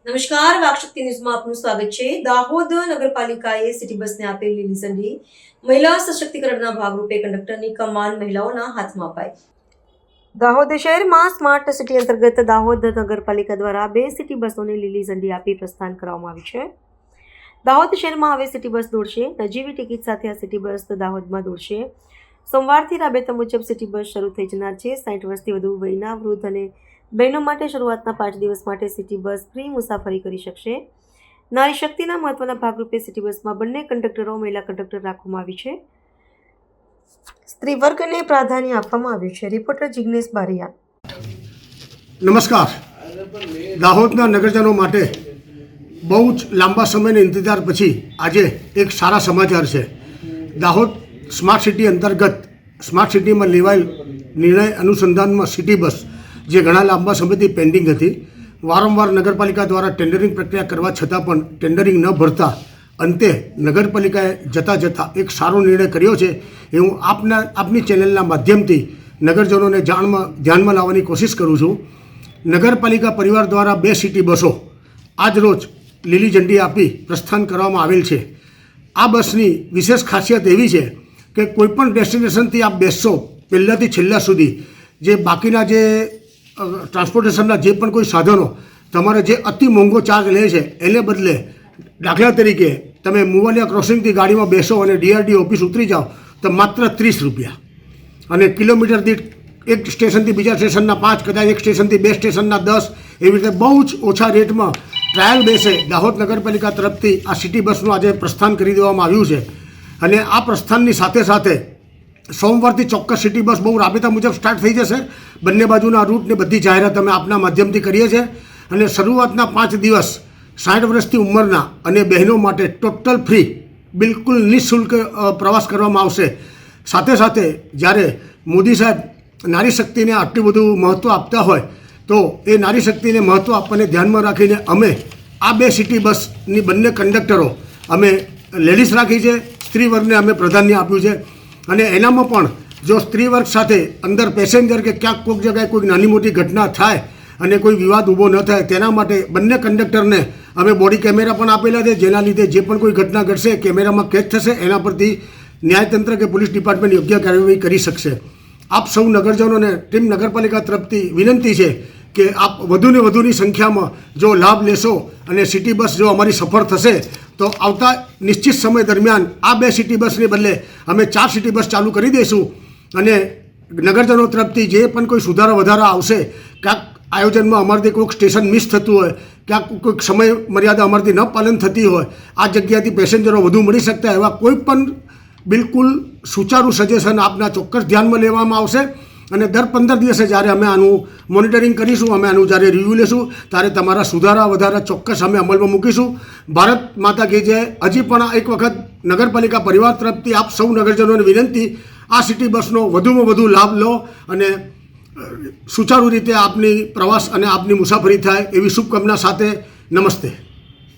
નમસ્કાર, વાકશક્તિ ન્યૂઝમાં આપનું સ્વાગત છે। દાહોદ નગરપાલિકાએ સિટી બસને આપેલી લીલી ઝંડી મહિલા સશક્તિકરણના ભાગરૂપે કંડક્ટરની કમાન મહિલાઓના હાથમાં અપાઈ। દાહોદ શહેરમાં સ્માર્ટ સિટી અંતર્ગત દાહોદ નગરપાલિકા દ્વારા 2 સિટી બસોને લીલી ઝંડી આપી પ્રસ્થાન કરવામાં આવ્યું છે। દાહોદ શહેરમાં હવે સિટી બસ દોડશે। નજીવી ટિકિટ સાથે આ સિટી બસ દાહોદમાં દોડશે। સોમવારથી રાબેતા મુજબ સિટી બસ શરૂ થઈ જનાર છે। 60 વર્ષથી વધુ વયના વૃદ્ધ અને બહેનો માટે શરૂઆતના 5 દિવસ માટે સિટી બસ ફ્રી મુસાફરી કરી શકશે। નારી શક્તિના મહત્વના ભાગરૂપે સિટી બસમાં બંને કંડક્ટરો મહિલા કંડક્ટર રાખવામાં આવી છે। સ્ત્રી વર્ગને પ્રાધાન્ય આપવામાં આવ્યું છે। રિપોર્ટર જિગ્નેશ બારિયા। નમસ્કાર। દાહોદના નગરજનો માટે બહુ જ લાંબા સમયના ઇંતજાર પછી આજે એક સારા સમાચાર છે। દાહોદ સ્માર્ટ સિટી અંતર્ગત સ્માર્ટ સિટીમાં લેવાયેલ નિર્ણય અનુસંધાનમાં સિટી બસ જે ઘણા લાંબા સમયથી પેન્ડિંગ હતી, વારંવાર નગરપાલિકા દ્વારા ટેન્ડરિંગ પ્રક્રિયા કરવા છતાં પણ ટેન્ડરિંગ ન ભરતા અંતે નગરપાલિકાએ જતાં એક સારો નિર્ણય કર્યો છે એ હું આપની ચેનલના માધ્યમથી નગરજનોને ધ્યાનમાં લાવવાની કોશિશ કરું છું। નગરપાલિકા પરિવાર દ્વારા 2 સિટી બસો આજ રોજ લીલી ઝંડી આપી પ્રસ્થાન કરવામાં આવેલ છે। આ બસની વિશેષ ખાસિયત એવી છે કે કોઈપણ ડેસ્ટિનેશનથી આપ બેસશો પહેલાંથી છેલ્લા સુધી જે બાકીના જે ટ્રાન્સપોર્ટેશનના જે પણ કોઈ સાધનો તમારે જે અતિ મોંઘો ચાર્જ લે છે એને બદલે દાખલા તરીકે તમે મુવાલિયા ક્રોસિંગથી ગાડીમાં બેસો અને DRDO ઓફિસ ઉતરી જાઓ તો માત્ર 30 રૂપિયા અને કિલોમીટર દીઠ એક સ્ટેશનથી બીજા સ્ટેશનના 5, કદાચ એક સ્ટેશનથી 2 સ્ટેશનના 10, એવી રીતે બહુ જ ઓછા રેટમાં ટ્રાયલ બેસે દાહોદ નગરપાલિકા તરફથી આ સિટી બસનું આજે પ્રસ્થાન કરી દેવામાં આવ્યું છે। અને આ પ્રસ્થાનની સાથે સોમવારથી ચોક્કસ સિટી બસ બહુ રાબેતા મુજબ સ્ટાર્ટ થઈ જશે। બંને બાજુના રૂટને બધી જાહેરાત અમે આપના માધ્યમથી કરીએ છીએ અને શરૂઆતના 5 દિવસ 60 વર્ષથી ઉંમરના અને બહેનો માટે ટોટલ ફ્રી બિલકુલ નિઃશુલ્ક પ્રવાસ કરવામાં આવશે। સાથે જ્યારે મોદી સાહેબ નારી શક્તિને આટલું બધું મહત્ત્વ આપતા હોય તો એ નારી શક્તિને મહત્ત્વ આપવાને ધ્યાનમાં રાખીને અમે આ 2 સિટી બસની બંને કંડક્ટરો અમે લેડીઝ રાખી છે। સ્ત્રી વર્ગને અમે પ્રાધાન્ય આપ્યું છે અને એનામાં પણ જો સ્ત્રી વર્ગ સાથે અંદર પેસેન્જર કે ક્યાંક કોઈક જગ્યાએ કોઈ નાની મોટી ઘટના થાય અને કોઈ વિવાદ ઊભો ન થાય તેના માટે બંને કંડક્ટરને અમે બોડી કેમેરા પણ આપેલા છે, જેના લીધે જે પણ કોઈ ઘટના ઘટશે કેમેરામાં કેદ થશે, એના પરથી ન્યાયતંત્ર કે પોલીસ ડિપાર્ટમેન્ટ યોગ્ય કાર્યવાહી કરી શકશે। આપ સૌ નગરજનોને ટીમ નગરપાલિકા તરફથી વિનંતી છે કે આપ વધુને વધુની સંખ્યામાં જો લાભ લેશો અને સિટી બસ જો અમારી સફળ થશે તો આવતા નિશ્ચિત સમય દરમિયાન આ 2 સિટી બસને બદલે અમે 4 સિટી બસ ચાલુ કરી દઈશું અને નગરજનો તરફથી જે પણ કોઈ સુધારા વધારા આવશે, ક્યાંક આયોજનમાં અમારાથી કોઈક સ્ટેશન મિસ થતું હોય, ક્યાંક કોઈક સમય મર્યાદા અમારાથી ન પાલન થતી હોય, આ જગ્યાથી પેસેન્જરો વધુ મળી શકતા એવા કોઈ પણ બિલકુલ સુચારું સજેશન આપના ચોક્કસ ધ્યાનમાં લેવામાં આવશે અને દર 15 દિવસે જ્યારે અમે આનું મોનિટરિંગ કરીશું, અમે આનું જ્યારે રિવ્યૂ લેશું ત્યારે તમારા સુધારા વધારા ચોક્કસ અમે અમલમાં મૂકીશું। ભારત માતા કી જય। હજી પણ એક વખત નગરપાલિકા પરિવાર તરફથી આપ સૌ નગરજનોને વિનંતી, આ સિટી બસનો વધુમાં વધુ લાભ લો અને સુચારુ રીતે આપની પ્રવાસ અને આપની મુસાફરી થાય એવી શુભકામના સાથે નમસ્તે।